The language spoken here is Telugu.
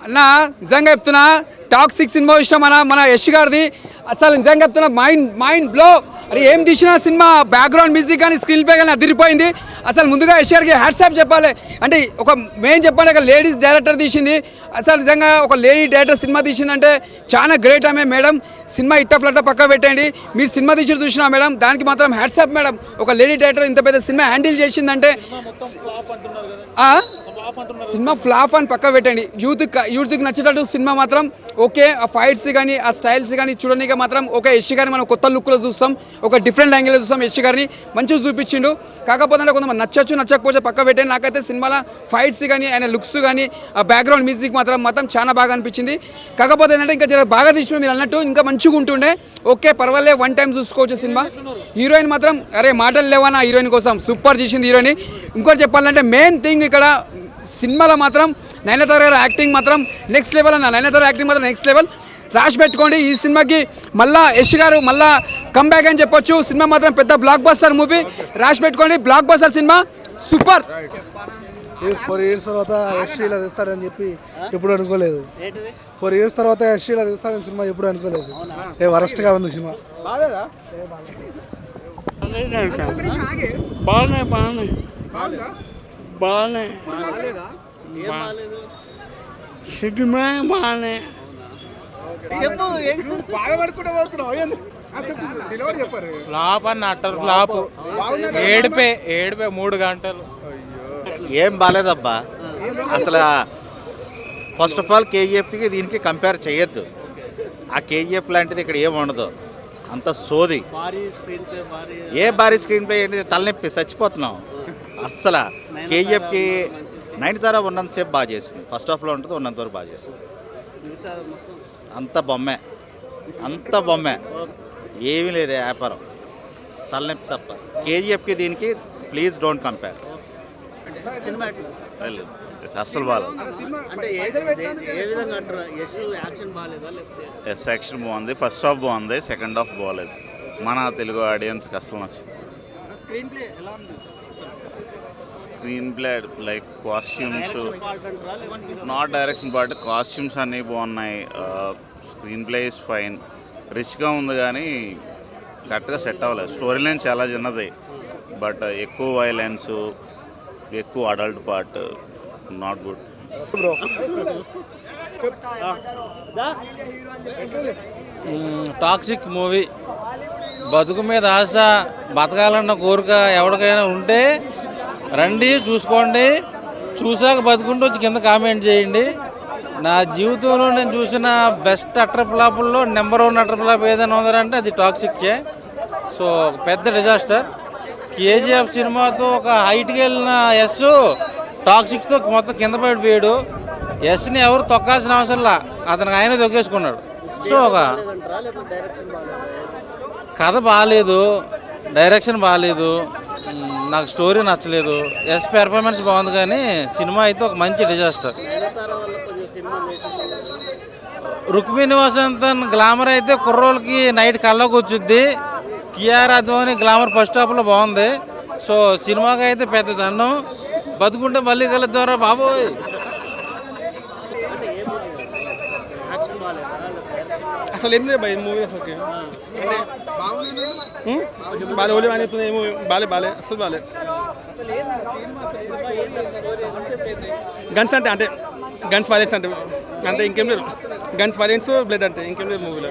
అన్న నిజంగా చెప్తున్నా టాక్సిక్ సినిమా ఇష్టం మన యష్ గారిది. అసలు నిజంగా చెప్తున్నా మైండ్ బ్లో. అది ఏం తీసిన సినిమా బ్యాక్గ్రౌండ్ మ్యూజిక్ కానీ స్క్రీన్ ప్లే కానీ అదిరిపోయింది. అసలు ముందుగా యష్ గారికి హ్యాట్సాప్ చెప్పాలి. అంటే ఒక మెయిన్ చెప్పాలి, ఒక లేడీస్ డైరెక్టర్ తీసింది. అసలు నిజంగా ఒక లేడీ డైరెక్టర్ సినిమా తీసిందంటే చాలా గ్రేట్ ఆమె మేడం. సినిమా ఇట్ట ఫ్లట్ట పక్క పెట్టండి. మీరు సినిమా తీసి చూసినా మేడం, దానికి మాత్రం హ్యాట్సాప్ మేడం. ఒక లేడీ డైరెక్టర్ ఇంత పెద్ద సినిమా హ్యాండిల్ చేసిందంటే సినిమా ఫ్లాప్ అని పక్క పెట్టండి. యూత్కి నచ్చేటట్టు సినిమా మాత్రం ఓకే. ఆ ఫైట్స్ కానీ ఆ స్టైల్స్ కానీ చూడడానికి మాత్రం ఒక యష్ గారిని మనం కొత్త లుక్లో చూస్తాం, ఒక డిఫరెంట్ యాంగిల్లో చూస్తాం. యష్ గారిని మంచిగా చూపించిండు. కాకపోతే కొంతమంది నచ్చకపోతే పక్క పెట్టండి. నాకైతే సినిమాలో ఫైట్స్ కానీ ఆయన లుక్స్ కానీ ఆ బ్యాక్గ్రౌండ్ మ్యూజిక్ మాత్రం చాలా బాగా అనిపించింది. కాకపోతే ఏంటంటే ఇంకా చాలా బాగా తీసిన మీరు అన్నట్టు ఇంకా మంచిగా ఉంటుండే. ఓకే పర్వాలే, వన్ టైం చూసుకోవచ్చు సినిమా. హీరోయిన్ మాత్రం అరే మాటలు లేవనా హీరోయిన్ కోసం, సూపర్ చేసింది హీరోయిన్. ఇంకోటి చెప్పాలంటే మెయిన్ థింగ్ ఇక్కడ సినిమాలో మాత్రం నయనతార గారి యాక్టింగ్ మాత్రం నెక్స్ట్ లెవెల్ అన్న. నయనతార యాక్టింగ్ మాత్రం నెక్స్ట్ లెవెల్. రాసి పెట్టుకోండి, ఈ సినిమాకి మళ్ళా యష్ గారు మళ్ళా కంబ్యాక్ అని చెప్పొచ్చు. సినిమా మాత్రం పెద్ద బ్లాక్ బస్టర్ మూవీ. రాసి పెట్టుకోండి, block buster cinema, super. 4 years తర్వాత యష్ ఇలా తెస్తాడని చెప్పి ఎప్పుడు అనుకోలేదు. 4 years తర్వాత యష్ ఇలా తెస్తాడని సినిమా ఎప్పుడు అనుకోలేదు. వరస్ట్గా ఉంది సినిమా. సినిమా బాగానే ఫ్లాప్ అన్న, అట్టర్ ఫ్లాప్. ఏడిపే 3 గంటలు ఏం బాగాలేదబ్బా అసలు. ఫస్ట్ ఆఫ్ ఆల్ కేజీఎఫ్కి దీనికి కంపేర్ చేయొద్దు. ఆ కేజీఎఫ్ లాంటిది ఇక్కడ ఏమి ఉండదు, అంత సోది. ఏ భారీ స్క్రీన్ ప్లే ఏంటి, తలనొప్పి చచ్చిపోతున్నాం అస్సలు. కేజీఎఫ్కి నయనతార ఉన్నంతసేపు బాగా చేసింది. ఫస్ట్ హాఫ్లో ఉంటుంది, ఉన్నంతవరకు బాగా చేసింది. అంత బొమ్మే ఏమీ లేదు, వ్యాపారం తలనొప్పి తప్ప. కేజీఎఫ్కి దీనికి ప్లీజ్ డోంట్ కంపేర్. అస్సలు బాగాలేదు. ఎస్ యాక్షన్ బాగుంది, ఫస్ట్ హాఫ్ బాగుంది, సెకండ్ హాఫ్ బాగాలేదు. మన తెలుగు ఆడియన్స్కి అస్సలు నచ్చుతుంది. Screen play like costumes, not direction part, costumes అన్నీ బాగున్నాయి. Screen play is fine. రిచ్గా ఉంది కానీ కరెక్ట్గా సెట్ అవ్వలేదు. స్టోరీ లైన్ చాలా చిన్నది, బట్ ఎక్కువ వైలెన్స్, ఎక్కువ adult part, not good. Toxic movie. బతుకు మీద ఆశ, బతకాలన్న కోరిక ఎవరికైనా ఉంటే రండి చూసుకోండి. చూసాక బతుకుంటూ వచ్చి కింద కామెంట్ చేయండి. నా జీవితంలో నేను చూసిన బెస్ట్ అటర్ ఫ్లాపుల్లో నెంబర్ 1 అటర్ ఫ్లాప్ ఏదైనా ఉందంటే అది టాక్సిక్కే. సో పెద్ద డిజాస్టర్. కేజీఎఫ్ సినిమాతో ఒక హైట్కి వెళ్ళిన యష్ టాక్సిక్తో మొత్తం కింద పడిపోయాడు. యష్ని ఎవరు తొక్కాల్సిన అవసరంలా, అతనికి ఆయన తొక్కేసుకున్నాడు. సో ఒక కథ బాగాలేదు, డైరెక్షన్ బాగాలేదు, నాకు స్టోరీ నచ్చలేదు. యష్ పెర్ఫార్మెన్స్ బాగుంది కానీ సినిమా అయితే ఒక మంచి డిజాస్టర్. రుక్మిణి వసంతన్ గ్లామర్ అయితే కుర్రోళ్ళకి నైట్ కళ్ళకు వచ్చుద్ది. కియారా అద్వానీ గ్లామర్ ఫస్ట్ హాఫ్లో బాగుంది. సో సినిమాకి అయితే పెద్ద దండం. బతుకుంటే మళ్ళీ కలుద్దారా బాబోయ్. అసలు ఏం లేదు భయ మూవీ. అసలు బాలే ఓలే అని చెప్తుంది. బాలే అసలు బాలే. గన్స్ అంటే గన్స్ వైలెన్స్ అంటే ఇంకేం లేదు. గన్స్ వైలెన్స్ బ్లడ్ అంటే ఇంకేం లేదు మూవీలో.